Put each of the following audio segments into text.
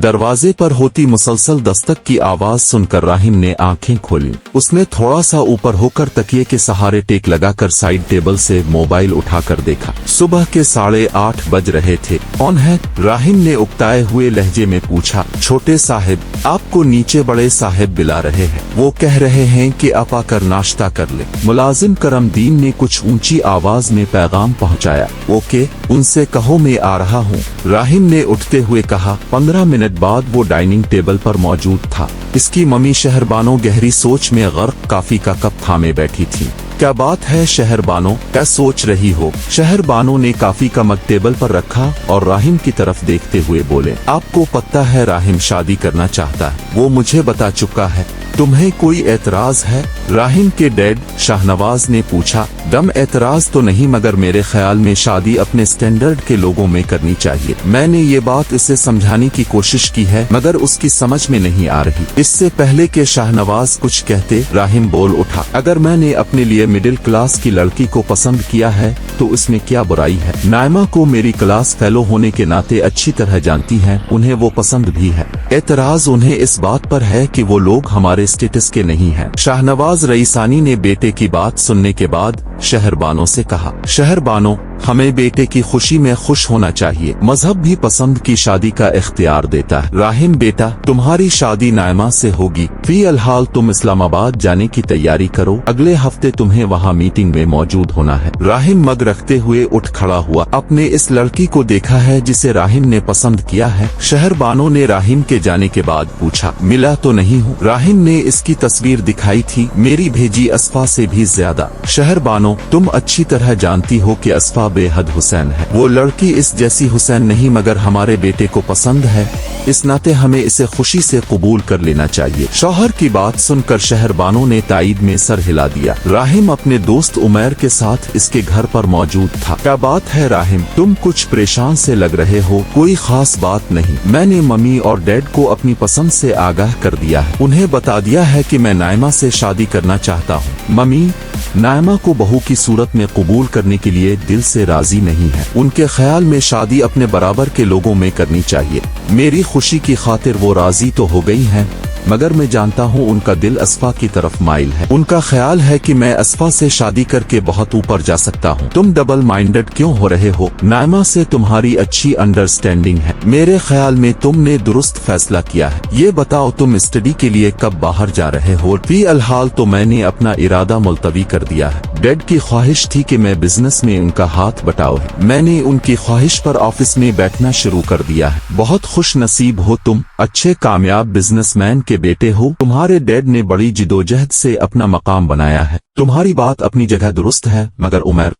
दरवाजे पर होती मुसलसल दस्तक की आवाज सुनकर राहिम ने आंखें खोली। उसने थोड़ा सा ऊपर होकर तकिए के सहारे टेक लगाकर साइड टेबल से मोबाइल उठाकर देखा। सुबह के 8:30 बज रहे थे। कौन है? राहिम ने उकताए हुए लहजे में पूछा। छोटे साहब, आपको नीचे बड़े साहब बुला रहे हैं। वो कह रहे हैं कि आप आकर नाश्ता कर ले। मुलाजिम करमदीन ने कुछ ऊंची आवाज में पैगाम पहुंचाया। ओके, उनसे कहो मैं आ रहा हूँ, राहिम ने उठते हुए कहा। 15 मिनट बाद वो डाइनिंग टेबल पर मौजूद था। इसकी मम्मी शहरबानो गहरी सोच में गर्क काफी का कप थामे बैठी थी। क्या बात है शहरबानो, क्या सोच रही हो? शहरबानो ने काफी का मग टेबल पर रखा और राहिम की तरफ देखते हुए बोले। आपको पता है राहिम शादी करना चाहता है, वो मुझे बता चुका है। तुम्हें कोई एतराज है? राहिम के डैड शाहनवाज ने पूछा। दम एतराज तो नहीं, मगर मेरे ख्याल में शादी अपने स्टैंडर्ड के लोगों में करनी चाहिए। मैंने ये बात इसे समझाने की कोशिश की है, मगर उसकी समझ में नहीं आ रही। इससे पहले के शाहनवाज कुछ कहते, राहिम बोल उठा। अगर मैंने अपने लिए मिडिल क्लास की लड़की को पसंद किया है तो इसमें क्या बुराई है? नायमा को मेरी क्लास फेलो होने के नाते अच्छी तरह जानती हैं, उन्हें वो पसंद भी है। एतराज उन्हें इस बात पर है कि वो लोग हमारे स्टेटस के नहीं हैं। शाहनवाज रईसानी ने बेटे की बात सुनने के बाद शहरबानो से कहा। शहरबानो, हमें बेटे की खुशी में खुश होना चाहिए। मजहब भी पसंद की शादी का इख्तियार देता है। राहिम बेटा, तुम्हारी शादी नायमा से होगी। फिलहाल तुम इस्लामाबाद जाने की तैयारी करो, अगले हफ्ते तुम्हें वहाँ मीटिंग में मौजूद होना है। राहिम मग रखते हुए उठ खड़ा हुआ। अपने इस लड़की को देखा है जिसे राहिम ने पसंद किया है? शहरबानो ने राहिम के जाने के बाद पूछा। मिला तो नहीं हूँ। राहिम ने इसकी तस्वीर दिखाई थी, मेरी भेजी अस्फा से भी ज्यादा। शहरबानो, तुम अच्छी तरह जानती हो कि अस्फा बेहद हुसैन है। वो लड़की इस जैसी हुसैन नहीं, मगर हमारे बेटे को पसंद है, इस नाते हमें इसे खुशी से कबूल कर लेना चाहिए। शौहर की बात सुनकर शहरबानो ने ताईद में सर हिला दिया। राहिम अपने दोस्त उमैर के साथ इसके घर पर मौजूद था। क्या बात है राहिम, तुम कुछ परेशान से लग रहे हो? कोई खास बात नहीं, मैंने मम्मी और डैड को अपनी पसंद से आगाह कर दिया है। उन्हें बता दिया है कि मैं नायमा से शादी करना चाहता हूँ। मम्मी नायमा को बहू की सूरत में कबूल करने के लिए दिल से राजी नहीं है। उनके ख्याल में शादी अपने बराबर के लोगों में करनी चाहिए। मेरी खुशी की खातिर वो राजी तो हो गई हैं, मगर मैं जानता हूँ उनका दिल अस्फा की तरफ माइल है। उनका ख्याल है कि मैं अस्फा से शादी करके बहुत ऊपर जा सकता हूँ। तुम डबल माइंडेड क्यों हो रहे हो? नायमा से तुम्हारी अच्छी अंडरस्टैंडिंग है। मेरे ख्याल में तुमने दुरुस्त फैसला किया है। ये बताओ तुम स्टडी के लिए कब बाहर जा रहे हो? फिलहाल तो मैंने अपना इरादा मुलतवी कर दिया है। डैड की ख्वाहिश थी कि मैं बिजनेस में उनका हाथ बटाऊं। मैंने उनकी ख्वाहिश पर ऑफिस में बैठना शुरू कर दिया है। बहुत खुश नसीब हो तुम, अच्छे कामयाब बिजनेसमैन के बेटे हो। तुम्हारे डैड ने बड़ी जिदोजहद से अपना मकाम बनाया है। तुम्हारी बात अपनी जगह दुरुस्त है, मगर उमर,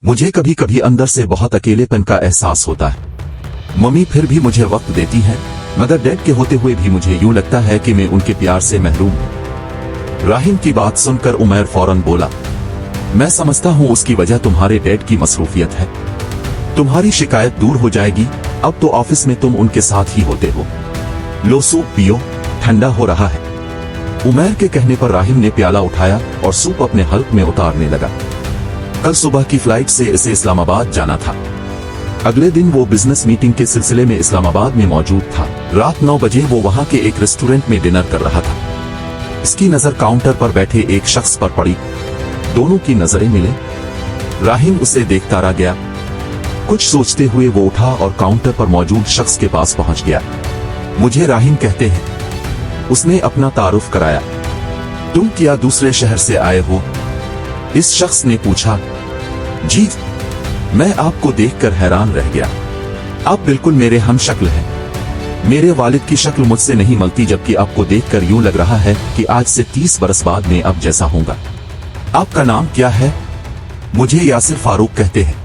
मुझे कभी कभी अंदर से बहुत अकेलेपन का एहसास होता है। मम्मी फिर भी मुझे वक्त देती है, मगर डैड के होते हुए भी मुझे यूं लगता है कि मैं उनके प्यार से महरूम हूं। राहिम की बात सुनकर उमर फौरन बोला। मैं समझता हूँ उसकी वजह तुम्हारे डैड की मसरूफियत है। तुम्हारी शिकायत दूर हो जाएगी। अब तो ऑफिस में तुम उनके साथ ही होते हो। लो सूप पियो, ठंडा हो रहा है। उमर के कहने पर राहिम ने प्याला उठाया और सूप अपने हल्क में उतारने लगा। कल सुबह की फ्लाइट से इसे इस्लामाबाद जाना था। अगले दिन वो बिजनेस मीटिंग के सिलसिले में इस्लामाबाद में मौजूद था। रात 9 बजे वो वहाँ के एक रेस्टोरेंट में डिनर कर रहा था। इसकी नजर काउंटर पर बैठे एक शख्स पर पड़ी। दोनों की नजरें मिले। राहिम उसे देखता रह गया। कुछ सोचते हुए वो उठा और काउंटर पर मौजूद शख्स के पास पहुंच गया। मुझे राहिम कहते हैं, उसने अपना तारुफ कराया। तुम क्या दूसरे शहर से आए हो? इस शख्स ने पूछा। जी, मैं आपको देखकर हैरान रह गया। आप बिल्कुल मेरे हम शक्ल हैं। मेरे वालिद की शक्ल मुझसे नहीं मिलती, जबकि आपको देखकर यूं लग रहा है कि आज से 30 बरस बाद में अब जैसा होगा। आपका नाम क्या है? मुझे यासिर फारूक कहते हैं।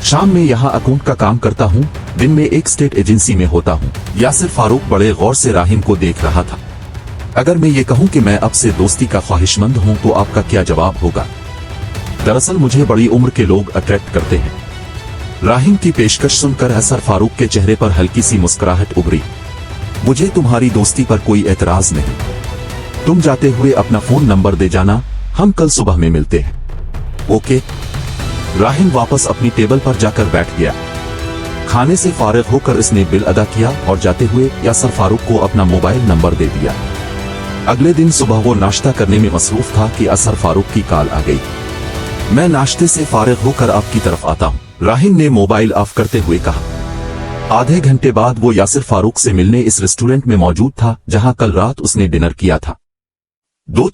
शाम में यहाँ अकाउंट का काम करता हूँ, दिन में एक स्टेट एजेंसी में होता हूँ। यासिर फारूक बड़े गौर से राहिम को देख रहा था। अगर मैं ये कहूँ कि मैं अब से दोस्ती का ख्वाहिशमंद हूँ तो आपका क्या जवाब होगा? दरअसल मुझे बड़ी उम्र के लोग अट्रैक्ट करते हैं। राहिम की पेशकश सुनकर यासिर फारूक के चेहरे पर हल्की सी मुस्कुराहट उभरी। मुझे तुम्हारी दोस्ती पर कोई एतराज नहीं। तुम जाते हुए अपना फोन नंबर दे जाना, हम कल सुबह में मिलते हैं। ओके। राहिम वापस अपनी टेबल पर जाकर बैठ गया। खाने से फारिग होकर इसने बिल अदा किया और जाते हुए यासर फारूक को अपना मोबाइल नंबर दे दिया। अगले दिन सुबह वो नाश्ता करने में मसरूफ था कि यासर फारूक की कॉल आ गई। मैं नाश्ते से फारिग होकर आपकी तरफ आता हूँ, राहिम ने मोबाइल ऑफ करते हुए कहा। आधे घंटे बाद वो यासर फारूक से मिलने इस रेस्टोरेंट में मौजूद था जहां कल रात उसने डिनर किया था।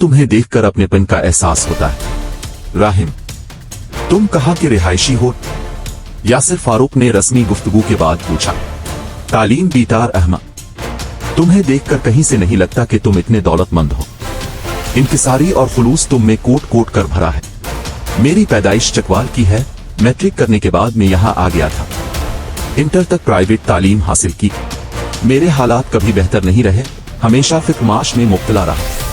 तुम्हें देखकर अपनेपन का एहसास होता है। राहिम, तुम कहाँ के रिहायशी हो? यासर फारूक ने रस्मी गुफ्तगू के बाद पूछा। तालीम बीतार अहमद, तुम्हें देखकर कहीं से नहीं लगता कि तुम इतने दौलतमंद हो। इंकिसारी और खुलूस तुम में कोट कोट कर भरा है। मेरी पैदाइश चकवाल की है। मैट्रिक करने के बाद मैं यहाँ आ गया था। इंटर तक प्राइवेट तालीम हासिल की। मेरे हालात कभी बेहतर नहीं रहे, हमेशा फिक्र-माश में मुब्तला रहा।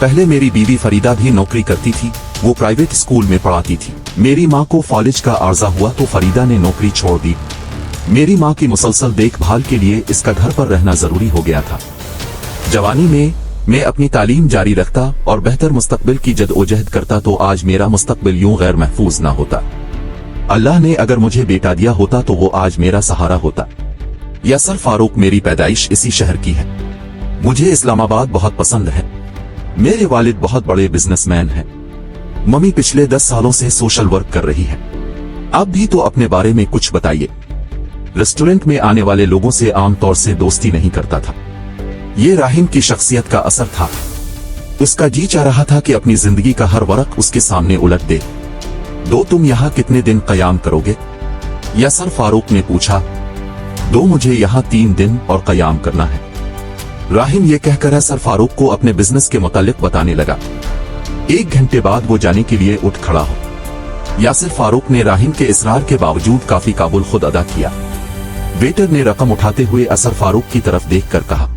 पहले मेरी बीवी फरीदा भी नौकरी करती थी, वो प्राइवेट स्कूल में पढ़ाती थी। मेरी माँ को फॉलिज का आर्जा हुआ तो फरीदा ने नौकरी छोड़ दी। मेरी माँ की मुसलसल देखभाल के लिए इसका घर पर रहना जरूरी हो गया था। जवानी में मैं अपनी तालीम जारी रखता और बेहतर मुस्तकबिल की जदोजहद करता तो आज मेरा मुस्तकबिल यूं गैर महफूज ना होता। अल्लाह ने अगर मुझे बेटा दिया होता तो वो आज मेरा सहारा होता। यासर फारूक मेरी पैदाइश इसी शहर की है। मुझे इस्लामाबाद बहुत पसंद है। मेरे वालिद बहुत बड़े बिजनेसमैन हैं। मम्मी पिछले 10 सालों से सोशल वर्क कर रही है। आप भी तो अपने बारे में कुछ बताइए। रेस्टोरेंट में आने वाले लोगों से आमतौर से दोस्ती नहीं करता था। ये राहिम की शख्सियत का असर था। उसका जी चाह रहा था कि अपनी जिंदगी का हर वरक उसके सामने उलट दे। तुम यहाँ कितने दिन कयाम करोगे? यासर फारूक ने पूछा। मुझे यहाँ 3 दिन और कयाम करना है। राहिम ये कहकर यासर फारूक को अपने बिजनेस के मुतालिक बताने लगा। 1 घंटे बाद वो जाने के लिए उठ खड़ा हो। यासर फारूक ने राहिम के इसरार के बावजूद काफी काबुल खुद अदा किया। वेटर ने रकम उठाते हुए यासर फारूक की तरफ देखकर कहा,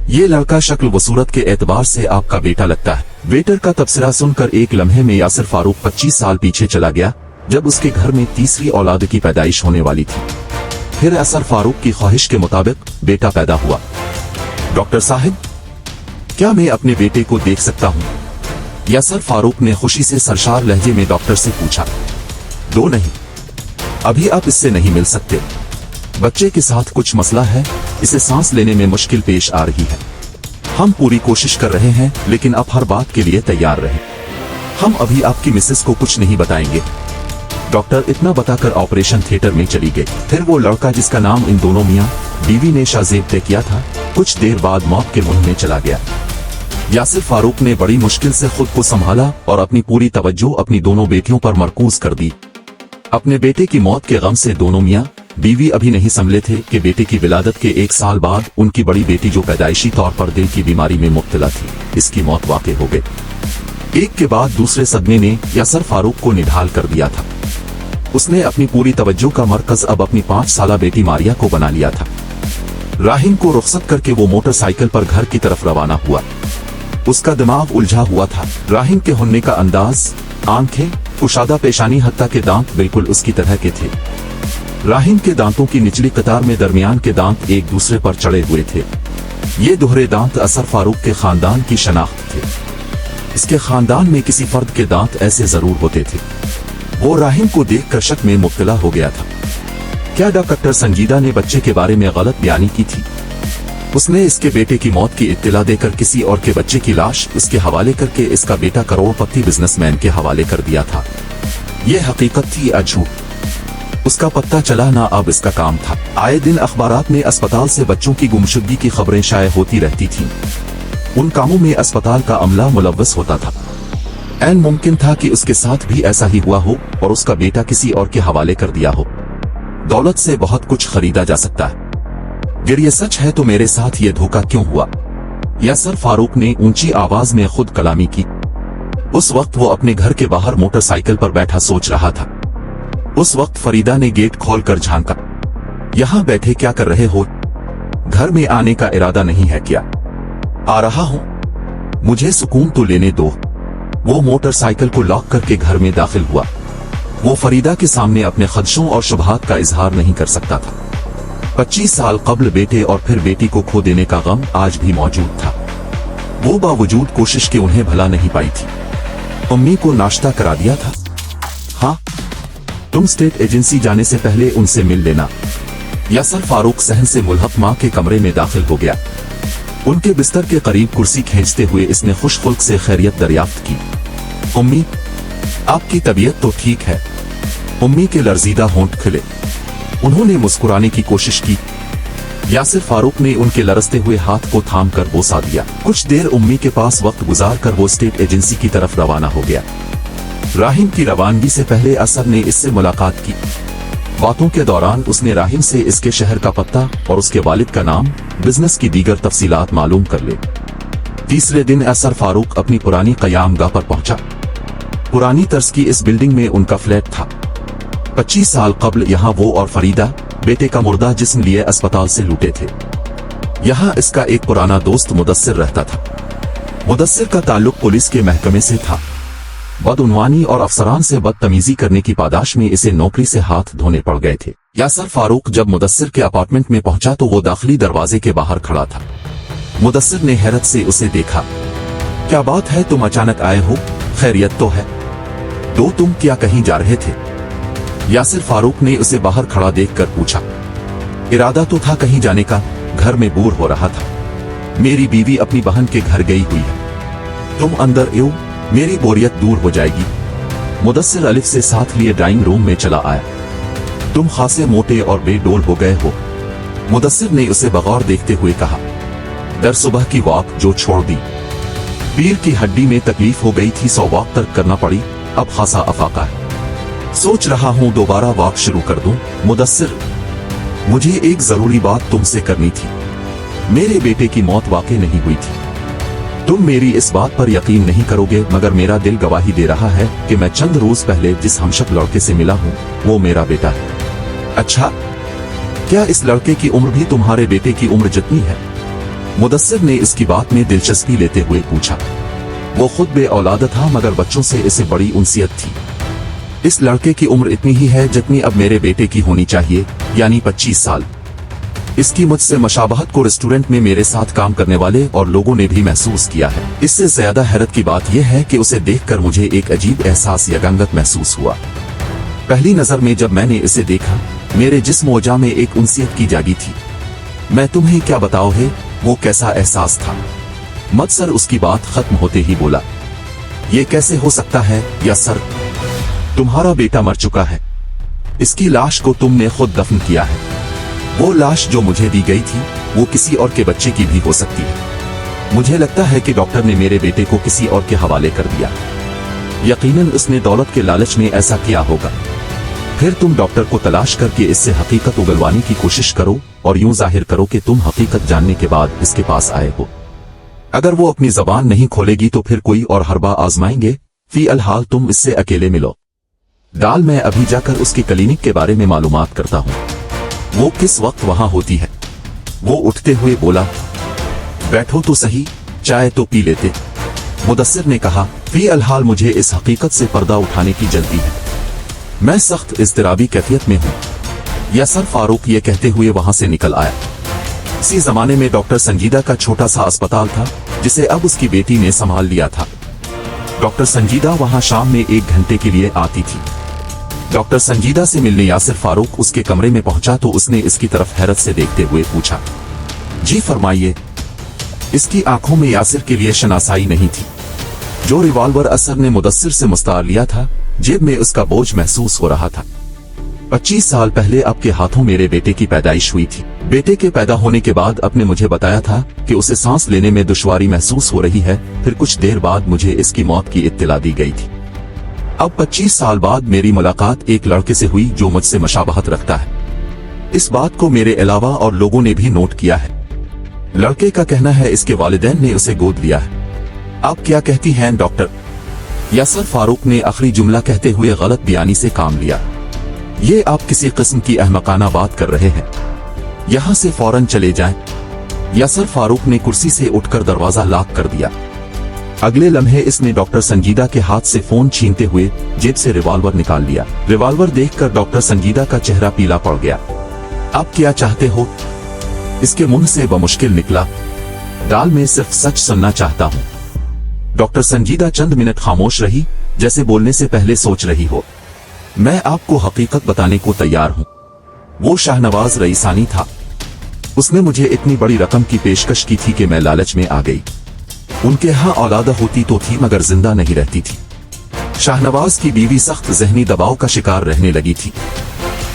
ये लड़का शक्ल व सूरत के एतबार से आपका बेटा लगता है। वेटर का तबसरा सुनकर एक लम्हे में यासर फारूक 25 साल पीछे चला गया, जब उसके घर में तीसरी औलाद की पैदाइश होने वाली थी। फिर यासर फारूक की ख्वाहिश के मुताबिक बेटा पैदा हुआ। डॉक्टर साहब, क्या मैं अपने बेटे को देख सकता हूँ? यासर फारूक ने खुशी से सरशार लहजे में डॉक्टर से पूछा। नहीं, अभी आप इससे नहीं मिल सकते। बच्चे के साथ कुछ मसला है, इसे सांस लेने में मुश्किल पेश आ रही है। हम पूरी कोशिश कर रहे हैं, लेकिन आप हर बात के लिए तैयार रहें। हम अभी आपकी मिसेस को कुछ नहीं बताएंगे। डॉक्टर इतना बताकर ऑपरेशन थिएटर में चली गई। फिर वो लड़का जिसका नाम इन दोनों मियां बीवी ने शाज़ेब तय किया था, कुछ देर बाद मौत के मुंह में चला गया। यासर फारूक ने बड़ी मुश्किल से खुद को संभाला और अपनी पूरी तवज्जो अपनी दोनों बेटियों पर मरकूज कर दी। अपने बेटे की मौत के गम से दोनों मियां बीवी अभी नहीं संभले थे कि बेटे की विलादत के 1 साल बाद उनकी बड़ी बेटी, जो पैदाइशी तौर पर दिल की बीमारी में मुब्तला थी, इसकी मौत वाक़ई हो गई। एक के बाद दूसरे सदमे ने यासर फारूक को निढाल कर दिया था। उसने अपनी पूरी तवज्जो का मरकज अब अपनी 5 साला बेटी मारिया को बना लिया था। राहिम को रुखसत करके वो मोटरसाइकिल पर घर की तरफ रवाना हुआ। उसका दिमाग उलझा हुआ था। राहिम के होने का अंदाज, आंखें, कुशादा पेशानी, हत्ता के दांत बिल्कुल उसकी तरह के थे। राहिम के दांतों की निचली कतार में दरमियान के दांत एक दूसरे पर चढ़े हुए थे। ये दोहरे दांत यासर फारूक के खानदान की शनाख्त थे। इसके खानदान में किसी फर्द के दांत ऐसे जरूर होते थे। वो राहिम को देखकर शक में मुब्तला हो गया था। क्या डॉक्टर संजीदा ने बच्चे के बारे में गलत बयानी की थी? उसने इसके बेटे की मौत की इत्तला देकर किसी और के बच्चे की लाश उसके हवाले करके इसका बेटा करोड़पति बिजनेसमैन के हवाले कर दिया था। यह हकीकत थी या झूठ? उसका पत्ता चला ना अब इसका काम था। आए दिन अखबारात में अस्पताल से बच्चों की गुमशुदगी की खबरें शाये होती रहती थीं। उन कामों में अस्पताल का अमला मुलव्वस होता था। ऐन मुमकिन था कि उसके साथ भी ऐसा ही हुआ हो और उसका बेटा किसी और के हवाले कर दिया हो। दौलत से बहुत कुछ खरीदा जा सकता है। अगर ये सच है तो मेरे साथ ये धोखा क्यों हुआ? यासर फारूक ने ऊंची आवाज में खुद कलामी की। उस वक्त वो अपने घर के बाहर मोटरसाइकिल पर बैठा सोच रहा था। उस वक्त फरीदा ने गेट खोलकर झांका। यहाँ बैठे क्या कर रहे हो? घर में आने का इरादा नहीं है क्या? आ रहा हूँ, मुझे सुकून तो लेने दो। वो मोटरसाइकिल को लॉक करके घर में दाखिल हुआ। वो फरीदा के सामने अपने खदशों और शुबहात का इजहार नहीं कर सकता था। 25 साल कबल बेटे और फिर बेटी को खो देने का गम आज भी मौजूद था। वो बावजूद कोशिश के उन्हें भला नहीं पाई थी। अम्मी को नाश्ता करा दिया था? हाँ, तुम स्टेट एजेंसी जाने से पहले उनसे मिल लेना। यासर फारूक सहन से मुल्हक माँ के कमरे में दाखिल हो गया। उनके बिस्तर के करीब कुर्सी खींचते हुए इसने खुशखुल्क से खैरियत दरियाफ्त की। उम्मी, आपकी तबीयत तो ठीक है? उम्मी के लर्जीदा होंठ खिले। उन्होंने मुस्कुराने की कोशिश की। यासिर फारूक ने उनके लरसते हुए हाथ को थाम कर बोसा दिया। कुछ देर उम्मी के पास वक्त गुजार कर वो स्टेट एजेंसी की तरफ रवाना हो गया। राहिम की रवानगी से पहले असर ने इससे मुलाकात की। बातों के दौरान उसने राहिम से इसके शहर का पता और उसके वालिद का नाम, बिजनेस की दीगर तफसीलात मालूम कर ले। तीसरे दिन असर फारूक अपनी पुरानी क़यामगाह पर पहुंचा। पुरानी तर्ज की इस बिल्डिंग में उनका फ्लैट था। 25 साल कबल यहाँ वो और फरीदा, बेटे का मुर्दा जिस्म लिए अस्पताल से लूटे थे। यहाँ इसका एक पुराना दोस्त मुदस्सिर रहता था। मुदस्सिर का ताल्लुक पुलिस के महकमे से था। बदउनवानी और अफसरान से बदतमीजी करने की पादाश में इसे नौकरी से हाथ धोने पड़ गए थे। यासर फारूक जब मुदस्सिर के अपार्टमेंट में पहुंचा तो वो दाखिली दरवाजे के बाहर खड़ा था। मुदस्सिर ने हैरत से उसे देखा। क्या बात है, तुम अचानक आए हो? खैरियत तो है? तो तुम क्या कहीं जा रहे थे? यासिर फारूक ने उसे बाहर खड़ा देखकर पूछा। इरादा तो था कहीं जाने का, घर में बोर हो रहा था। मेरी बीवी अपनी बहन के घर गई हुई है। तुम अंदर आओ, मेरी बोरियत दूर हो जाएगी। मुदस्सिर अलिफ से साथ लिए ड्राइंग रूम में चला आया। तुम खासे मोटे और बेडोल हो गए हो, मुदस्सिर ने उसे बगौर देखते हुए कहा। दर सुबह की वॉक जो छोड़ दी, पीर की हड्डी में तकलीफ हो गई थी, 100 वॉक तर्क करना पड़ी। अब खासा अफाका है। सोच रहा हूं दोबारा वॉक शुरू कर दूं। मुदस्सिर, मुझे एक जरूरी बात तुमसे करनी थी। मेरे बेटे की मौत वाकई नहीं हुई थी। तुम मेरी इस बात पर यकीन नहीं करोगे, मगर मेरा दिल गवाही दे रहा है कि मैं चंद रोज पहले जिस हमशक्ल लड़के से मिला हूँ वो मेरा बेटा है। अच्छा, क्या इस लड़के की उम्र भी तुम्हारे बेटे की उम्र जितनी है? मुदस्सिर ने इसकी बात में दिलचस्पी लेते हुए पूछा। वो खुद बे औलाद था, मगर बच्चों से इसे बड़ी उनसियत थी। इस लड़के की उम्र इतनी ही है जितनी अब मेरे बेटे की होनी चाहिए, यानी 25 साल। इसकी मुझसे मशाबहत को रेस्टोरेंट में मेरे साथ काम करने वाले और लोगों ने भी महसूस किया है। इससे ज्यादा हैरत की बात यह है कि उसे देखकर मुझे एक अजीब एहसास यगंगत महसूस हुआ। पहली नजर में जब मैंने इसे देखा, मेरे जिस्म ओजा में एक उनसियत की जागी थी। मैं तुम्हें क्या बताऊं है वो कैसा एहसास था। मुदस्सिर उसकी बात खत्म होते ही बोला। ये कैसे हो सकता है यासर? तुम्हारा बेटा मर चुका है। इसकी लाश को तुमने खुद दफन किया है। वो लाश जो मुझे दी गई थी वो किसी और के बच्चे की भी हो सकती है। मुझे लगता है कि डॉक्टर ने मेरे बेटे को किसी और के हवाले कर दिया। यकीनन उसने दौलत के लालच में ऐसा किया होगा। फिर तुम डॉक्टर को तलाश करके इससे हकीकत उगलवाने की कोशिश करो और यूं जाहिर करो कि तुम हकीकत जानने के बाद इसके पास आए हो। अगर वो अपनी जबान नहीं खोलेगी तो फिर कोई और हरबा आजमाएंगे। फिलहाल तुम इससे अकेले मिलो। डाल मैं अभी जाकर उसकी क्लिनिक के बारे में मालूमात करता हूँ। वो किस वक्त वहां होती है? वो उठते हुए बोला। बैठो तो सही, चाय तो पी लेते। मुदस्सिर ने कहा। फिलहाल मुझे इस हकीकत से पर्दा उठाने की जल्दी है। मैं सख्त इज़्तिराबी कैफियत में हूँ। यासर फारूक ये कहते हुए वहां से निकल आया। इसी जमाने में डॉक्टर संजीदा का छोटा सा अस्पताल था जिसे अब उसकी बेटी ने संभाल लिया था। डॉक्टर संजीदा वहां शाम में 1 घंटे के लिए आती थी। डॉक्टर संजीदा से मिलने यासिर फारूक उसके कमरे में पहुंचा तो उसने इसकी तरफ हैरत से देखते हुए पूछा। जी फरमाइए। इसकी आंखों में यासिर के लिए शनासाई नहीं थी। जो रिवॉल्वर असर ने मुदस्सिर से मुस्तार लिया था, जेब में उसका बोझ महसूस हो रहा था। 25 साल पहले आपके हाथों मेरे बेटे की पैदाइश हुई थी। बेटे के पैदा होने के बाद आपने मुझे बताया था कि उसे सांस लेने में दुश्वारी महसूस हो रही है। फिर कुछ देर बाद मुझे इसकी मौत की इत्तला दी गई थी। अब 25 साल बाद मेरी मुलाकात एक लड़के से हुई जो मुझसे मशाबहत रखता है। इस बात को मेरे अलावा और लोगों ने भी नोट किया है। लड़के का कहना है इसके वालिदैन ने उसे गोद लिया है। आप क्या कहती हैं डॉक्टर? यासर फारूक ने आखिरी जुमला कहते हुए गलत बयानी से काम लिया। ये आप किसी किस्म की अहमकाना बात कर रहे हैं। यहाँ से फौरन चले जाएं। यासर फारूक ने कुर्सी से उठकर दरवाजा लॉक कर दिया। अगले लम्हे इसने डॉक्टर संजीदा के हाथ से फोन छीनते हुए जेब से रिवॉल्वर निकाल लिया। रिवॉल्वर देखकर डॉक्टर संजीदा का चेहरा पीला पड़ गया। आप क्या चाहते हो? इसके मुंह से बमुश्किल निकला। डाल मैं सिर्फ सच सुनना चाहता हूँ। डॉक्टर संजीदा चंद मिनट खामोश रही, जैसे बोलने से पहले सोच रही हो। मैं आपको हकीकत बताने को तैयार हूँ। वो शाहनवाज रईसानी था। उसने मुझे इतनी बड़ी रकम की पेशकश की थी कि मैं लालच में आ गई। उनके यहाँ औलाद होती तो थी मगर जिंदा नहीं रहती थी। शाहनवाज की बीवी सख्त जहनी दबाव का शिकार रहने लगी थी।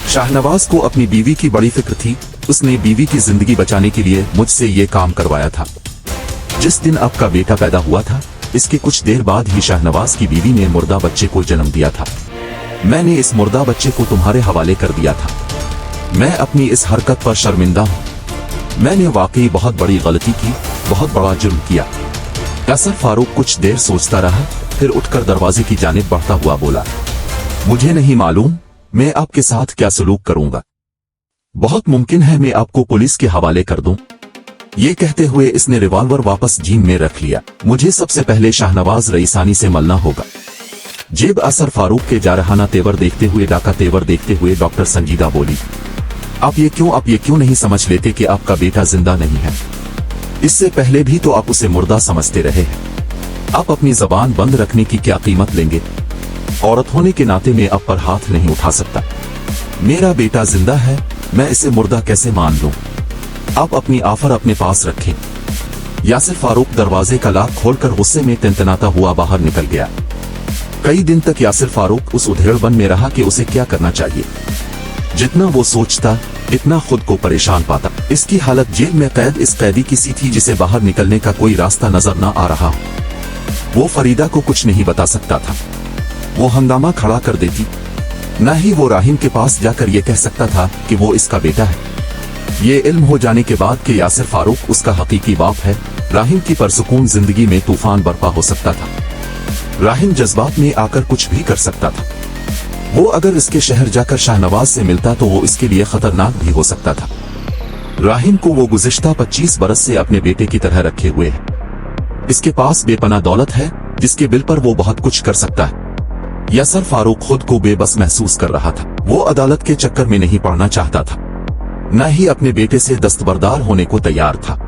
शाहनवाज को अपनी बीवी की बड़ी फिक्र थी। उसने बीवी की जिंदगी बचाने के लिए मुझसे ये काम करवाया था। जिस दिन आपका बेटा पैदा हुआ था, इसके कुछ देर बाद ही शाहनवाज की बीवी ने मुर्दा बच्चे को जन्म दिया था। मैंने इस मुर्दा बच्चे को तुम्हारे हवाले कर दिया था। मैं अपनी इस हरकत पर शर्मिंदा हूँ। मैंने वाकई बहुत बड़ी गलती की, बहुत बड़ा जुर्म किया। यासर फारूक कुछ देर सोचता रहा, फिर उठकर दरवाजे की जानिब बढ़ता हुआ बोला, मुझे नहीं मालूम मैं आपके साथ क्या सलूक करूंगा। बहुत मुमकिन है मैं आपको पुलिस के हवाले कर दूं। ये कहते हुए इसने रिवॉल्वर वापस जेब में रख लिया। मुझे सबसे पहले शाहनवाज रईसानी से मिलना होगा। जेब असर फारूक के जारहाना तेवर देखते हुए, डाका तेवर देखते हुए डॉक्टर संजीदा बोली, आप ये क्यों नहीं समझ लेते कि आपका बेटा जिंदा नहीं है? इससे पहले भी तो आप उसे मुर्दा समझते रहे हैं। आप अपनी जबान बंद रखने की क्या कीमत लेंगे? औरत होने के नाते मैं आप पर हाथ नहीं उठा सकता। मेरा बेटा जिंदा है, मैं इसे मुर्दा कैसे मान लूं? आप अपनी आफर अपने पास रखें। यासिर फारूक दरवाजे का लॉक खोलकर गुस्से में तनतनाता हुआ बाहर निकल गया। कई दिन तक यासिर फारूक उस उधेड़बन में रहा कि उसे क्या करना चाहिए। जितना वो सोचता, इतना खुद को परेशान पाता। इसकी हालत जेल में कैद इस कैदी की सी थी जिसे बाहर निकलने का कोई रास्ता नजर न आ रहा। वो फरीदा को कुछ नहीं बता सकता था। वो हंगामा खड़ा कर देती। न ही वो राहिम के पास जाकर ये कह सकता था कि वो इसका बेटा है। ये इल्म हो जाने के बाद कि यासिर फारूक उसका हकीकी बाप है, राहिम की परसुकून जिंदगी में तूफान बर्पा हो सकता था। राहिम जज्बात में आकर कुछ भी कर सकता था। वो अगर इसके शहर जाकर शाहनवाज से मिलता तो वो इसके लिए खतरनाक भी हो सकता था। राहिम को वो गुज़िश्ता 25 बरस से अपने बेटे की तरह रखे हुए है। इसके पास बेपनाह दौलत है जिसके बिल पर वो बहुत कुछ कर सकता है। यासिर फारूक खुद को बेबस महसूस कर रहा था। वो अदालत के चक्कर में नहीं पड़ना चाहता था, न ही अपने बेटे से दस्तबरदार होने को तैयार था।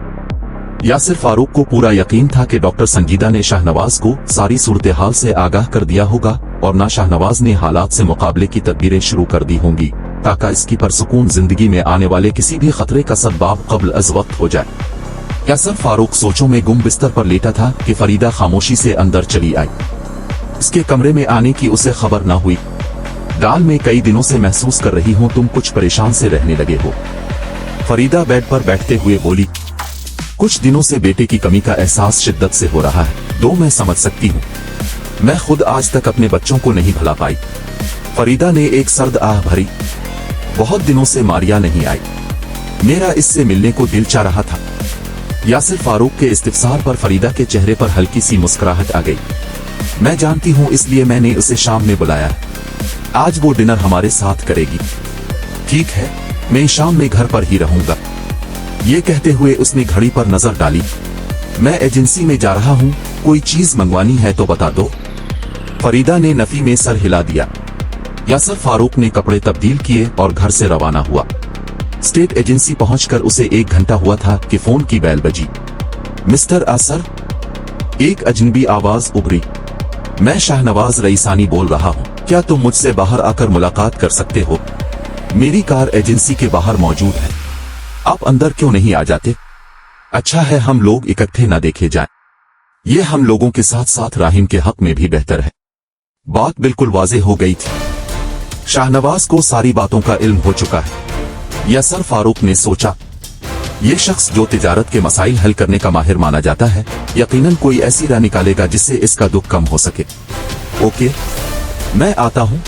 यासिर फारूक को पूरा यकीन था कि डॉक्टर संजीदा ने शाहनवाज को सारी सूरत हाल से आगाह कर दिया होगा और ना शाहनवाज ने हालात से मुकाबले की तदबीरें शुरू कर दी होंगी ताकि इसकी परसुकून जिंदगी में आने वाले किसी भी खतरे का सद्बाब कब्ल अज वक्त हो जाए। यासिर फारूक सोचों में गुम बिस्तर पर लेटा था कि फरीदा खामोशी से अंदर चली आई। इसके कमरे में आने की उसे खबर न हुई। दाल में कई दिनों से महसूस कर रही हूं तुम कुछ परेशान से रहने लगे हो। फरीदा बेड पर बैठते हुए बोली, कुछ दिनों से बेटे की कमी का एहसास शिद्दत से हो रहा है। दो मैं समझ सकती हूँ। मैं खुद आज तक अपने बच्चों को नहीं भुला पाई। फरीदा ने एक सर्द आह भरी। बहुत दिनों से मारिया नहीं आई। मेरा इससे मिलने को दिल चाह रहा था। यासिर फारूक के इस्तिफसार पर फरीदा के चेहरे पर हल्की सी मुस्कुराहट आ गई। मैं जानती हूँ, इसलिए मैंने उसे शाम में बुलाया। आज वो डिनर हमारे साथ करेगी। ठीक है, मैं शाम में घर पर ही रहूंगा। ये कहते हुए उसने घड़ी पर नजर डाली। मैं एजेंसी में जा रहा हूँ, कोई चीज मंगवानी है तो बता दो। फरीदा ने नफी में सर हिला दिया। यासिर फारूक ने कपड़े तब्दील किए और घर से रवाना हुआ। स्टेट एजेंसी पहुंचकर उसे 1 घंटा हुआ था कि फोन की बेल बजी। मिस्टर असर, एक अजनबी आवाज उभरी। मैं शाहनवाज रईसानी बोल रहा हूँ। क्या तुम मुझसे बाहर आकर मुलाकात कर सकते हो? मेरी कार एजेंसी के बाहर मौजूद है। आप अंदर क्यों नहीं आ जाते? अच्छा है हम लोग इकट्ठे न देखे जाएं। ये हम लोगों के साथ साथ राहिम के हक में भी बेहतर है। बात बिल्कुल वाज़ेह हो गई थी। शाहनवाज को सारी बातों का इल्म हो चुका है। यासिर फारूक ने सोचा, ये शख्स जो तिजारत के मसाइल हल करने का माहिर माना जाता है, यकीनन कोई ऐसी राह निकालेगा जिससे इसका दुख कम हो सके। ओके, मैं आता हूं।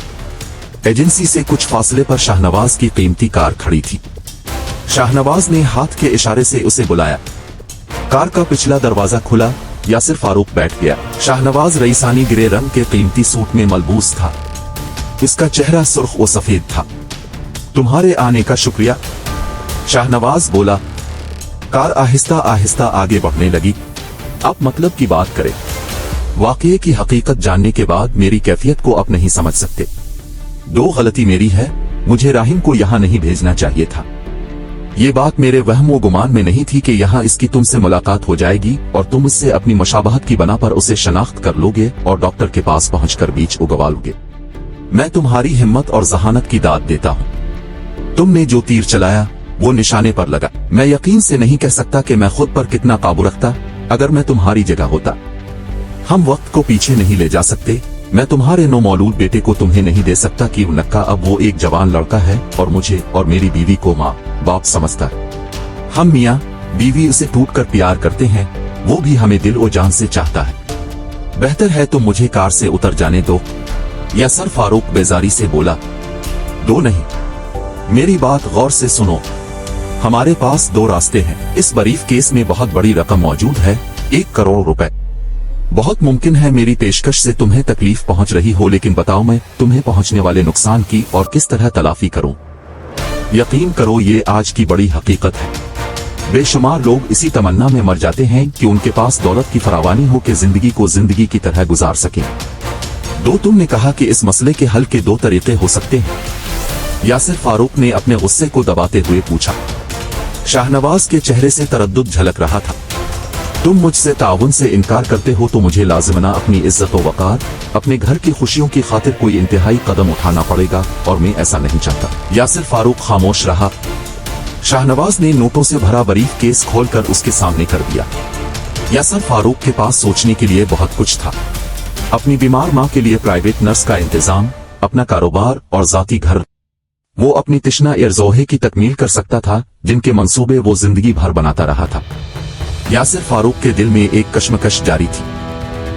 एजेंसी से कुछ फासले पर शाहनवाज की कीमती कार खड़ी थी। शाहनवाज ने हाथ के इशारे से उसे बुलाया। कार का पिछला दरवाजा खुला। यासिर फारूक बैठ गया। शाहनवाज रईसानी ग्रे रंग के कीमती सूट में मलबूस था। इसका चेहरा सुर्ख व सफेद था। तुम्हारे आने का शुक्रिया, शाहनवाज बोला। कार आहिस्ता आहिस्ता आगे बढ़ने लगी। अब मतलब की बात करें। वाकये की हकीकत जानने के बाद मेरी कैफियत को अब नहीं समझ सकते। 2 गलती मेरी है। मुझे राहिम को यहाँ नहीं भेजना चाहिए था। ये बात मेरे वहम व गुमान में नहीं थी कि यहाँ इसकी तुमसे मुलाकात हो जाएगी और तुम इससे अपनी मुशाबहत की बना पर उसे शनाख्त कर लोगे और डॉक्टर के पास पहुंचकर बीच उगवा लोगे। मैं तुम्हारी हिम्मत और जहानत की दाद देता हूँ। तुमने जो तीर चलाया वो निशाने पर लगा। मैं यकीन से नहीं कह सकता कि मैं खुद पर कितना काबू रखता अगर मैं तुम्हारी जगह होता। हम वक्त को पीछे नहीं ले जा सकते। मैं तुम्हारे नौमौलूद बेटे को तुम्हें नहीं दे सकता कि नक्का अब वो एक जवान लड़का है और मुझे और मेरी बीवी को माँ बाप समझता है। हम मियाँ बीवी उसे टूट कर प्यार करते हैं, वो भी हमें दिल और जान से चाहता है। बेहतर है तुम मुझे कार से उतर जाने दो। यासर फारूक बेजारी से बोला। दो नहीं, मेरी बात गौर से सुनो। हमारे पास दो रास्ते हैं। इस बरीफ केस में बहुत बड़ी रकम मौजूद है, 1 करोड़ रुपए। बहुत मुमकिन है मेरी पेशकश से तुम्हें तकलीफ पहुंच रही हो, लेकिन बताओ मैं तुम्हें पहुंचने वाले नुकसान की और किस तरह तलाफी करूं। यकीन करो ये आज की बड़ी हकीकत है। बेशुमार लोग इसी तमन्ना में मर जाते हैं कि उनके पास दौलत की फरावानी हो कि जिंदगी को जिंदगी की तरह गुजार सकें। दो तुमने कहा कि इस मसले के हल के 2 तरीके हो सकते हैं। यासिर फारूक ने अपने गुस्से को दबाते हुए पूछा। शाहनवाज के चेहरे से तरद्दुद झलक रहा था। तुम मुझसे ताउन से इनकार करते हो तो मुझे लाजिमना अपनी इज्जत व वकार, अपने घर की खुशियों की खातिर कोई इंतहाई कदम उठाना पड़ेगा और मैं ऐसा नहीं चाहता। यासिर फारूक खामोश रहा। शाहनवाज ने नोटों से भरा बरीफ केस खोलकर उसके सामने कर दिया। यासिर फारूक के पास सोचने के लिए बहुत कुछ था। अपनी बीमार माँ के लिए प्राइवेट नर्स का इंतजाम, अपना कारोबार और जाती घर। वो अपनी तिश्ना एरजोहे की तकमील कर सकता था जिनके मंसूबे वो जिंदगी भर बनाता रहा था। यासिर फारूक के दिल में एक कश्मकश जारी थी।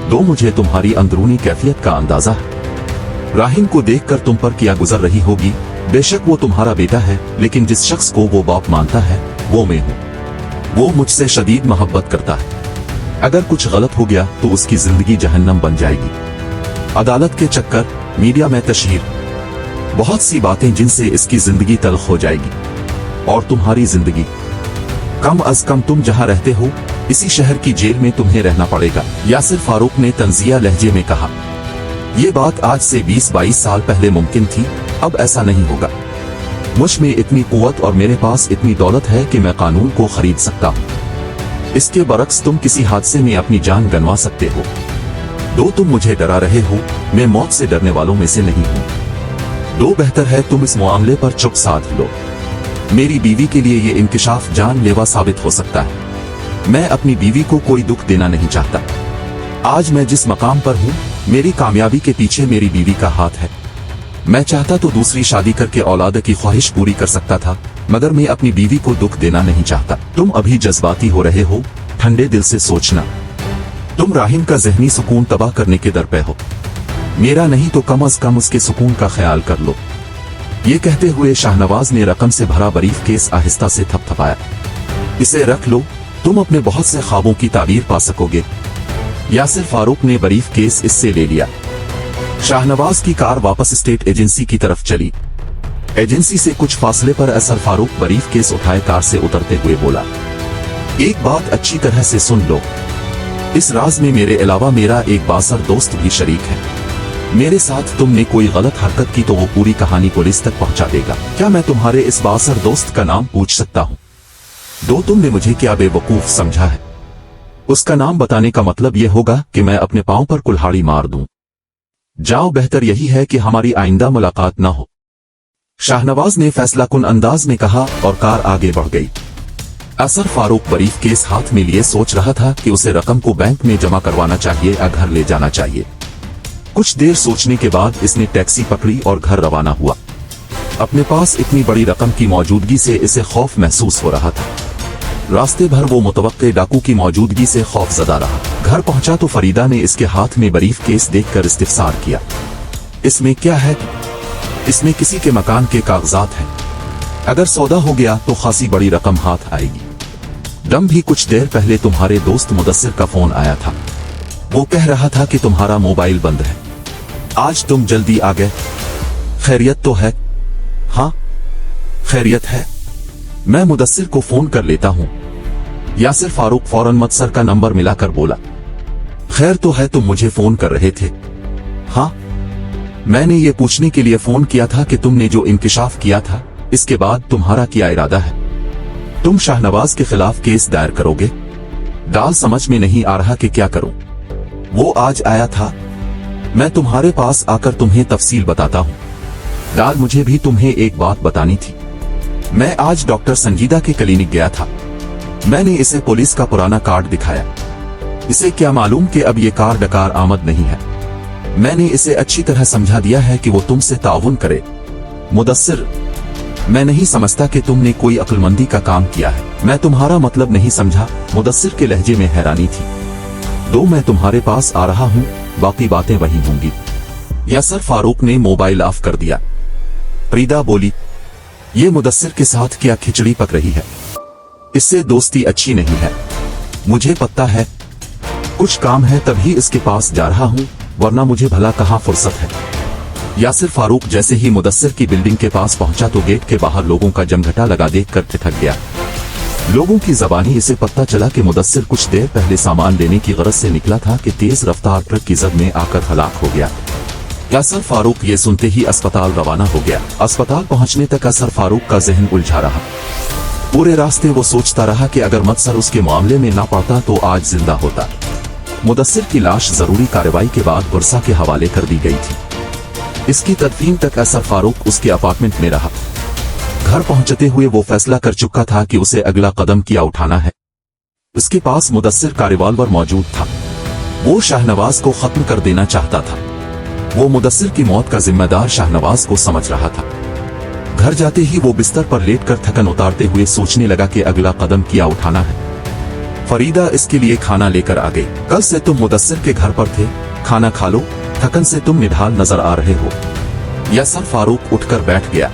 दो मुझे तुम्हारी अंदरूनी कैफियत का अंदाजा है। राहिम को देखकर तुम पर क्या गुजर रही होगी। बेशक वो तुम्हारा बेटा है, लेकिन जिस शख्स को वो बाप मानता है वो मैं हूँ। वो मुझसे शदीद मोहब्बत करता है। अगर कुछ गलत हो गया तो उसकी जिंदगी जहन्नम बन जाएगी। अदालत के चक्कर, मीडिया में तशहीर, बहुत सी बातें जिनसे इसकी जिंदगी तल्ख हो जाएगी। और तुम्हारी जिंदगी, कम अज कम तुम जहां रहते हो इसी शहर की जेल में तुम्हें रहना पड़ेगा। यासिर फारूक ने तंजिया लहजे में कहा। ये बात आज से 20-22 साल पहले मुमकिन थी, अब ऐसा नहीं होगा। मुझ में इतनी कुव्वत और मेरे पास इतनी दौलत है कि मैं कानून को खरीद सकता हूँ। इसके बरक्स तुम किसी हादसे में अपनी जान गंवा सकते हो। दो तुम मुझे डरा रहे हो, मैं मौत से डरने वालों में से नहीं हूँ। दो बेहतर है तुम इस मामले पर चुप साध लो। मेरी बीवी के लिए ये इंकिशाफ जानलेवा साबित हो सकता है। मैं अपनी बीवी को कोई दुख देना नहीं चाहता। आज मैं जिस मकाम पर हूँ, मेरी कामयाबी के पीछे मेरी बीवी का हाथ है। मैं चाहता तो दूसरी शादी करके औलाद की ख्वाहिश पूरी कर सकता था, मगर मैं अपनी बीवी को दुख देना नहीं चाहता। तुम अभी जज्बाती हो रहे हो, ठंडे दिल से सोचना। तुम राहिम का जहनी सुकून तबाह करने के दर पे हो। मेरा नहीं तो कम अज कम उसके सुकून का ख्याल कर लो। ये कहते हुए शाहनवाज ने रकम से भरा बरीफ केस आहिस्ता से थपथपाया। इसे रख लो, तुम अपने बहुत से ख्वाबों की ताबीर पा सकोगे। यासिर फारूक ने बरीफ केस इससे ले लिया। शाहनवाज की कार वापस स्टेट एजेंसी की तरफ चली। एजेंसी से कुछ फासले पर यासिर फारूक बरीफ केस उठाए कार से उतरते हुए बोला, एक बात अच्छी तरह से सुन लो। इस राज में मेरे अलावा मेरा एक बासर दोस्त भी शरीक है। मेरे साथ तुमने कोई गलत हरकत की तो वो पूरी कहानी पुलिस तक पहुंचा देगा। क्या मैं तुम्हारे इस बासर दोस्त का नाम पूछ सकता हूँ? दो तुमने मुझे क्या बेवकूफ समझा है? उसका नाम बताने का मतलब यह होगा कि मैं अपने पांव पर कुल्हाड़ी मार दूं। जाओ, बेहतर यही है कि हमारी आइंदा मुलाकात ना हो। शाहनवाज ने फैसला कुन अंदाज में कहा और कार आगे बढ़ गई। यासिर फारूक बरीफ केस हाथ में लिए सोच रहा था कि उसे रकम को बैंक में जमा करवाना चाहिए या घर ले जाना चाहिए। कुछ देर सोचने के बाद इसने टैक्सी पकड़ी और घर रवाना हुआ। अपने पास इतनी बड़ी रकम की मौजूदगी से इसे खौफ महसूस हो रहा था। रास्ते भर वो मुतवक्के डाकू की मौजूदगी से खौफजदा रहा। घर पहुंचा तो फरीदा ने इसके हाथ में बरीफ केस देखकर इस्तिफसार किया। इसमें क्या है? इसमें किसी के मकान के कागजात हैं। अगर सौदा हो गया तो खासी बड़ी रकम हाथ आएगी। दम भी कुछ देर पहले तुम्हारे दोस्त मुदस्सिर का फोन आया था। वो कह रहा था कि तुम्हारा मोबाइल बंद है। आज तुम जल्दी आ गए। खैरियत तो है? हाँ, खैरियत है। मैं मुदस्सिर को फोन कर लेता हूँ। यासिर फारूक फौरन मुदस्सिर का नंबर मिलाकर बोला, खैर तो है, तुम मुझे फोन कर रहे थे? हाँ, मैंने ये पूछने के लिए फोन किया था कि तुमने जो इंकिशाफ किया था इसके बाद तुम्हारा क्या इरादा है? तुम शाहनवाज के खिलाफ केस दायर करोगे? दाल समझ में नहीं आ रहा कि क्या करूं। वो आज आया था, मैं तुम्हारे पास आकर तुम्हें तफसील बताता हूं। दाल मुझे भी तुम्हें एक बात बतानी थी। मैं आज डॉक्टर संगीता के क्लिनिक गया था। मैंने इसे पुलिस का पुराना कार्ड दिखाया। इसे क्या मालूम कि अब ये कार्ड कार आमद नहीं है। मैंने इसे अच्छी तरह समझा दिया है कि वो तुमसे ताउन करे। मुदस्सिर, मैं नहीं समझता कि तुमने कोई अक्लमंदी का काम किया है। मैं तुम्हारा मतलब नहीं समझा। मुदस्सिर के लहजे में हैरानी थी। मैं तुम्हारे पास आ रहा हूँ, बाकी बातें वही होंगी। यासर फारूक ने मोबाइल ऑफ कर दिया। फरीदा बोली, ये मुदस्सिर के साथ क्या खिचड़ी पक रही है? इससे दोस्ती अच्छी नहीं है। मुझे पता है कुछ काम है, तभी इसके पास जा रहा हूँ, वरना मुझे भला कहाँ फुर्सत है। यासिर फारूक जैसे ही मुदस्सिर की बिल्डिंग के पास पहुंचा तो गेट के बाहर लोगों का जमघटा लगा देखकर ठिठक गया। लोगों की ज़बानी इसे पता चला कि मुदस्सिर कुछ देर पहले सामान लेने की गरज से निकला था कि तेज रफ्तार ट्रक की जद में आकर हलाक हो गया। यासिर फारूक ये सुनते ही अस्पताल रवाना हो गया। अस्पताल पहुंचने तक यासिर फारूक का जहन उलझा रहा। पूरे रास्ते वो सोचता रहा कि अगर मदसर उसके मामले में ना पड़ता तो आज जिंदा होता। मुदस्सिर की लाश जरूरी कार्रवाई के बाद बुरसा के हवाले कर दी गई थी। इसकी तदफीन तक यासिर फारूक उसके अपार्टमेंट में रहा। घर पहुंचते हुए वो फैसला कर चुका था कि उसे अगला कदम क्या उठाना है। उसके पास मुदस्सिर का रिवॉल्वर मौजूद था। वो शाहनवाज को खत्म कर देना चाहता था। वो मुदस्सिर की मौत का जिम्मेदार शाहनवाज को समझ रहा था। घर जाते ही वो बिस्तर पर लेटकर थकन उतारते हुए सोचने लगा कि अगला कदम क्या उठाना है। फरीदा इसके लिए खाना लेकर आ गई। कल से तुम मुदस्सिर के घर पर थे, खाना खा लो, थकन से तुम निढाल नजर आ रहे हो। यासिर फारूक उठकर बैठ गया।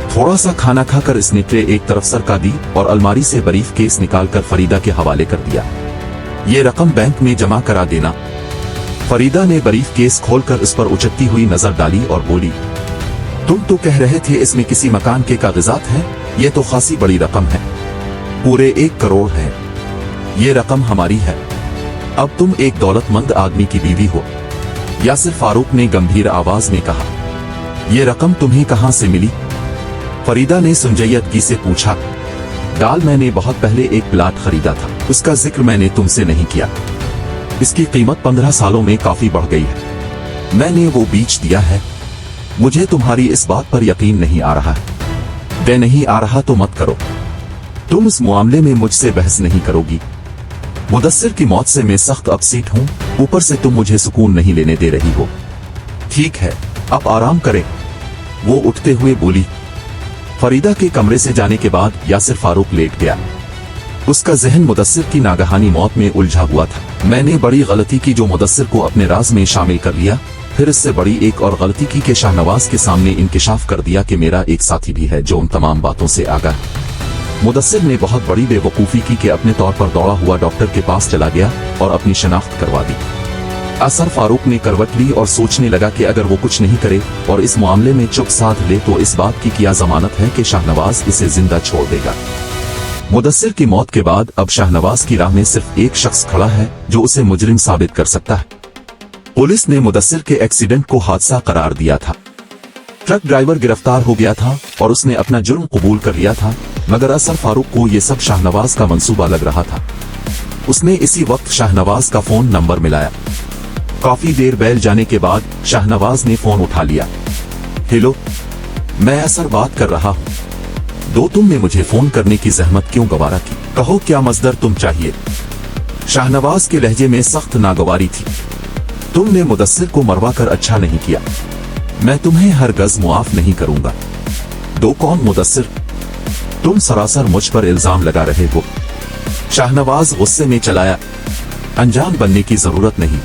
थोड़ा सा खाना खाकर इसने ट्रे एक तरफ सरका दी और अलमारी से बरीफ केस निकालकर फरीदा के हवाले कर दिया। ये रकम बैंक में जमा करा देना। फरीदा ने बरीफ केस खोलकर इस पर उचकती हुई नजर डाली और बोली, तुम तो कह रहे थे इसमें किसी मकान के कागजात हैं। ये तो खासी बड़ी रकम है, पूरे 1 करोड़ है। ये रकम हमारी है। अब तुम एक दौलतमंद आदमी की बीवी हो। यासिर फारूक ने गंभीर आवाज में कहा, ये रकम तुम्हें कहां से मिली? फरीदा ने सुंजयदगी से पूछा। डाल, मैंने बहुत पहले एक प्लाट खरीदा था, उसका जिक्र मैंने तुमसे नहीं किया। इसकी कीमत 15 सालों में काफी बढ़ गई है। मैंने वो बेच दिया है। मुझे तुम्हारी इस बात पर यकीन नहीं आ रहा है। दे नहीं आ रहा तो मत करो। तुम इस मामले में मुझसे बहस नहीं करोगी। मुदस्सिर की मौत से मैं सख्त अपसेट हूँ, ऊपर से तुम मुझे सुकून नहीं लेने दे रही हो। ठीक है, अब आराम करें, वो उठते हुए बोली। फरीदा के कमरे से जाने के बाद यासिर फारूक लेट गया। उसका जहन मुदस्सिर की नागहानी मौत में उलझा हुआ था। मैंने बड़ी गलती की जो मुदस्सिर को अपने राज में शामिल कर लिया। फिर इससे बड़ी एक और गलती की कि शाहनवाज के सामने इंकिशाफ कर दिया कि मेरा एक साथी भी है जो उन तमाम बातों से आगाह है। मुदस्सिर ने बहुत बड़ी बेवकूफ़ी की कि अपने तौर पर दौड़ा हुआ डॉक्टर के पास चला गया और अपनी शनाख्त करवा दी। यासिर फारूक ने करवट ली और सोचने लगा कि अगर वो कुछ नहीं करे और इस मामले में चुप साध ले तो इस बात की क्या जमानत है कि शाहनवाज इसे जिंदा छोड़ देगा। मुदस्सिर की मौत के बाद अब शाहनवाज की राह में सिर्फ एक शख्स खड़ा है जो उसे मुजरिम साबित कर सकता है। पुलिस ने मुदस्सिर के एक्सीडेंट को हादसा करार दिया था। ट्रक ड्राइवर गिरफ्तार हो गया था और उसने अपना जुर्म कबूल कर लिया था, मगर यासिर फारूक को यह सब शाहनवाज का मंसूबा लग रहा था। उसने इसी वक्त शाहनवाज का फोन नंबर मिलाया। काफी देर बैल जाने के बाद शाहनवाज ने फोन उठा लिया। हेलो, मैं यासिर बात कर रहा हूँ। तुमने मुझे फोन करने की जहमत क्यों गवारा की? कहो क्या मजदर तुम चाहिए? शाहनवाज के लहजे में सख्त नागवारी थी। तुमने मुदस्सिर को मरवा कर अच्छा नहीं किया। मैं तुम्हें हरगज मुआफ नहीं करूंगा। कौन मुदस्सिर? तुम सरासर मुझ पर इल्जाम लगा रहे हो। शाहनवाज गुस्से में चलाया। अनजान बनने की जरूरत नहीं।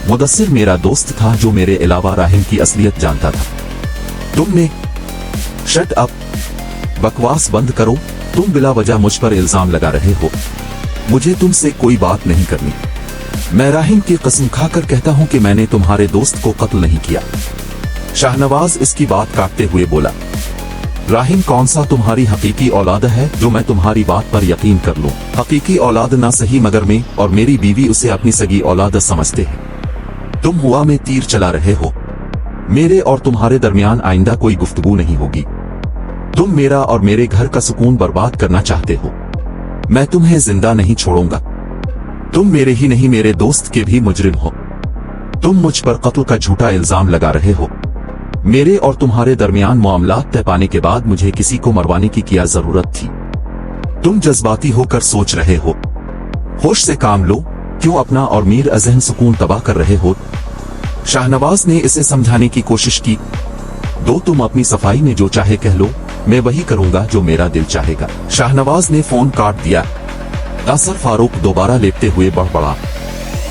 मुदस्सिर मेरा दोस्त था जो मेरे अलावा राहिम की असलियत जानता था। तुमने शट अप, बकवास बंद करो। तुम बिला वजह मुझ पर इल्जाम लगा रहे हो। मुझे तुमसे कोई बात नहीं करनी। मैं राहिम की कसम खाकर कहता हूं कि मैंने तुम्हारे दोस्त को कत्ल नहीं किया। शाहनवाज इसकी बात काटते हुए बोला। राहिम कौन सा तुम्हारी हकीकी औलाद है जो मैं तुम्हारी बात पर यकीन कर लूं? हकीकी औलाद ना सही मगर मैं और मेरी बीवी उसे अपनी सगी औलाद समझते हैं। तुम हुआ में तीर चला रहे हो। मेरे और तुम्हारे दरमियान आइंदा कोई गुफ्तगू नहीं होगी। तुम मेरा और मेरे घर का सुकून बर्बाद करना चाहते हो। मैं तुम्हें जिंदा नहीं छोड़ूंगा। तुम मेरे ही नहीं मेरे दोस्त के भी मुजरिम हो। तुम मुझ पर कत्ल का झूठा इल्जाम लगा रहे हो। मेरे और तुम्हारे दरमियान मामलात तय पाने के बाद मुझे किसी को मरवाने की क्या जरूरत थी? तुम जज्बाती होकर सोच रहे हो। होश से काम लो, क्यों अपना और मीर अज़हन सुकून तबाह कर रहे हो? शाहनवाज ने इसे समझाने की कोशिश की। दो तुम अपनी सफाई में जो चाहे कह लो, मैं वही करूंगा जो मेरा दिल चाहेगा। शाहनवाज ने फोन काट दिया। असर फारूक दोबारा लेटते हुए बढ़ पड़ा।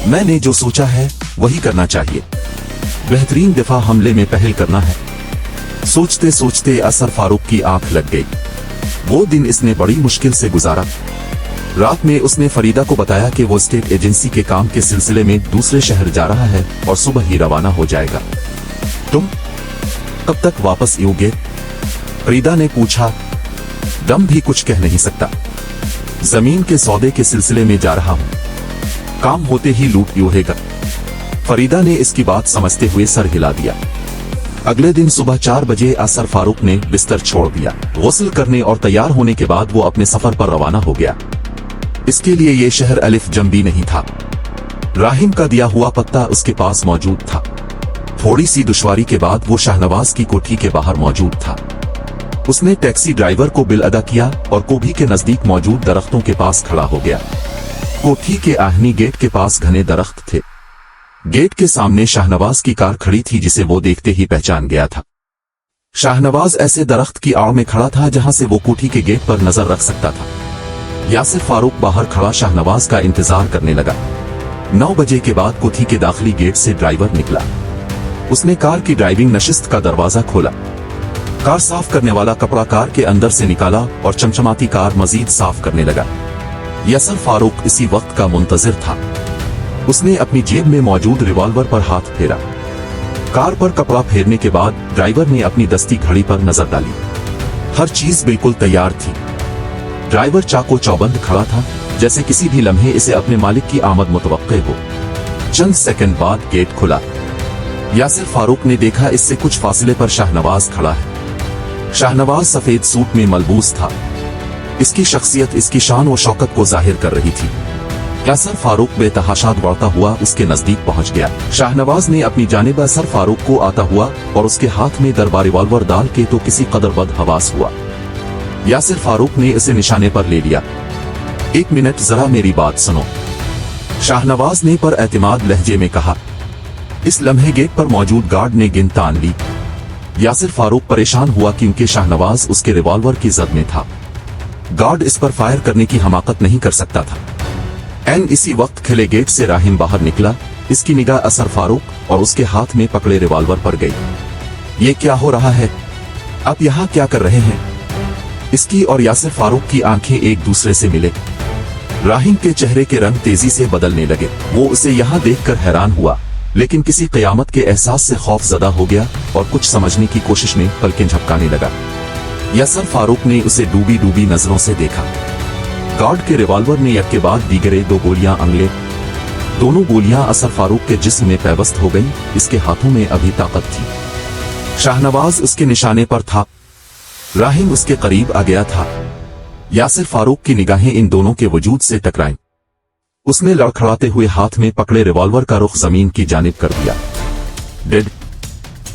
मैंने जो सोचा है वही करना चाहिए। बेहतरीन दफा हमले में पहल करना है। सोचते सोचते असर फारूक की आंख लग गई। वो दिन इसने बड़ी मुश्किल से गुजारा। रात में उसने फरीदा को बताया कि वो स्टेट एजेंसी के काम के सिलसिले में दूसरे शहर जा रहा है और सुबह ही रवाना हो जाएगा। तुम कब तक वापस आओगे? फरीदा ने पूछा। दम भी कुछ कह नहीं सकता। जमीन के सौदे के सिलसिले में जा रहा हूँ, काम होते ही लूट होगा। फरीदा ने इसकी बात समझते हुए सर हिला दिया। अगले दिन सुबह 4 बजे असर फारूक ने बिस्तर छोड़ दिया। गुस्ल करने और तैयार होने के बाद वो अपने सफर पर रवाना हो गया। इसके लिए ये शहर अलिफ जंबी नहीं था। राहिम का दिया हुआ पत्ता उसके पास मौजूद था। थोड़ी सी दुश्वारी के बाद वो शाहनवाज की कोठी के बाहर मौजूद था। उसने टैक्सी ड्राइवर को बिल अदा किया और कोठी के नजदीक मौजूद दरख्तों के पास खड़ा हो गया। कोठी के आहनी गेट के पास घने दरख्त थे। गेट के सामने शाहनवाज की कार खड़ी थी, जिसे वो देखते ही पहचान गया था। शाहनवाज ऐसे दरख्त की आड़ में खड़ा था जहां से वो कोठी के गेट पर नजर रख सकता था। यासिर फारूक बाहर खड़ा शाहनवाज का इंतजार करने लगा। 9 बजे के बाद कोठी के दाखिली गेट से ड्राइवर निकला। उसने कार की ड्राइविंग नशिस्त का दरवाजा खोला। कार साफ करने वाला कपड़ा कार के अंदर से निकाला और चमचमाती कार मजीद साफ करने लगा। यासिर फारूक इसी वक्त का मुंतजिर था। उसने अपनी जेब में मौजूद रिवॉल्वर पर हाथ फेरा। कार पर कपड़ा फेरने के बाद ड्राइवर ने अपनी दस्ती घड़ी पर नजर डाली। हर चीज बिल्कुल तैयार थी। ड्राइवर चाको चौबंद खड़ा था, जैसे किसी भी लम्हे इसे अपने मालिक की आमद मुतवक्के हो। चंद सेकंड बाद गेट खुला। यासिर फारूक ने देखा इससे कुछ फासले पर शाहनवाज खड़ा है। शाहनवाज सफेद सूट में मलबूस था। इसकी शख्सियत इसकी शान और शौकत को जाहिर कर रही थी। यासिर फारूक बेतहाशा दौड़ता हुआ उसके नजदीक पहुंच गया। शाहनवाज ने अपनी जानिब यासिर फारूक को आता हुआ और उसके हाथ में दरबार रिवॉल्वर डाल के तो किसी कदर बदहवास हुआ। यासिर फारूक ने इसे निशाने पर ले लिया। 1 मिनट जरा मेरी बात सुनो, शाहनवाज ने पर एतमाद लहजे में कहा। इस लम्हे गेट पर मौजूद गार्ड ने गिन तान ली। यासिर फारूक परेशान हुआ क्योंकि शाहनवाज उसके रिवॉल्वर की जद में था। गार्ड इस पर फायर करने की हमाकत नहीं कर सकता था। एन इसी वक्त खिले गेट से राहिम बाहर निकला। इसकी निगाह असर फारूक और उसके हाथ में पकड़े रिवॉल्वर पर गई। ये क्या हो रहा है? आप यहाँ क्या कर रहे हैं? इसकी और यासिर फारूक की आंखें एक दूसरे से मिले। राहिम के चेहरे के रंग तेजी से बदलने लगे। वो उसे यहाँ देखकर हैरान हुआ, लेकिन किसी क़यामत के एहसास से खौफजदा हो गया और कुछ समझने की कोशिश में पलकें झपकाने लगा। यासिर फारूक ने उसे डूबी डूबी नजरों से देखा। गार्ड के रिवॉल्वर ने एक के बाद दीगरे 2 गोलियां अंगले। दोनों गोलियां असर फारूक के जिस्म में पैवस्त हो गईं। इसके हाथों में अभी ताकत थी। शाहनवाज उसके निशाने पर था। राहिम उसके करीब आ गया था। यासिर फारूक की निगाहें इन दोनों के वजूद से टकराईं। उसने लड़खड़ाते हुए हाथ में पकड़े रिवॉल्वर का रुख जमीन की जानिब कर दिया। डेड,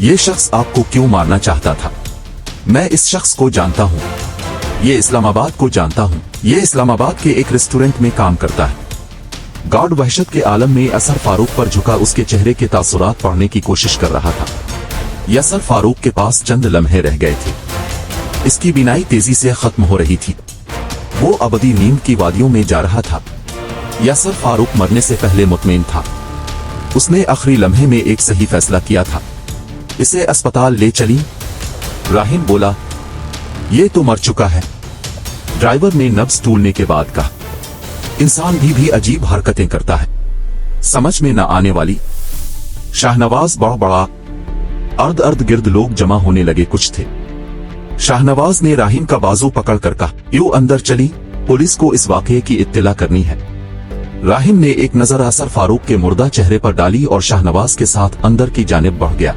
ये शख्स आपको क्यों मारना चाहता था? मैं इस शख्स को जानता हूँ। ये इस्लामाबाद को जानता हूँ। ये इस्लामाबाद के एक रेस्टोरेंट में काम करता है। गार्ड वहशत के आलम में असर फारूक पर झुका उसके चेहरे के तासुरात पढ़ने की कोशिश कर रहा था। यासिर फारूक के पास चंद लम्हे रह गए थे। इसकी बीनाई तेजी से खत्म हो रही थी। वो अबदी नींद की वादियों में जा रहा था। यासिर फारूक मरने से पहले मुतमईन था। उसने आखिरी लम्हे में एक सही फैसला किया था। इसे अस्पताल ले चली। राहिम बोला, ये तो मर चुका है। ड्राइवर ने नब्ज टूलने के बाद कहा, इंसान भी अजीब हरकतें करता है, समझ में न आने वाली। शाहनवाज बड़ा अर्द अर्द गिर्द लोग जमा होने लगे कुछ थे। शाहनवाज ने राहिम का बाजू पकड़कर कहा, यूं अंदर चली, पुलिस को इस वाकये की इत्तला करनी है। राहिम ने एक नजर असर फारूक के मुर्दा चेहरे पर डाली और शाहनवाज के साथ अंदर की जानिब बढ़ गया।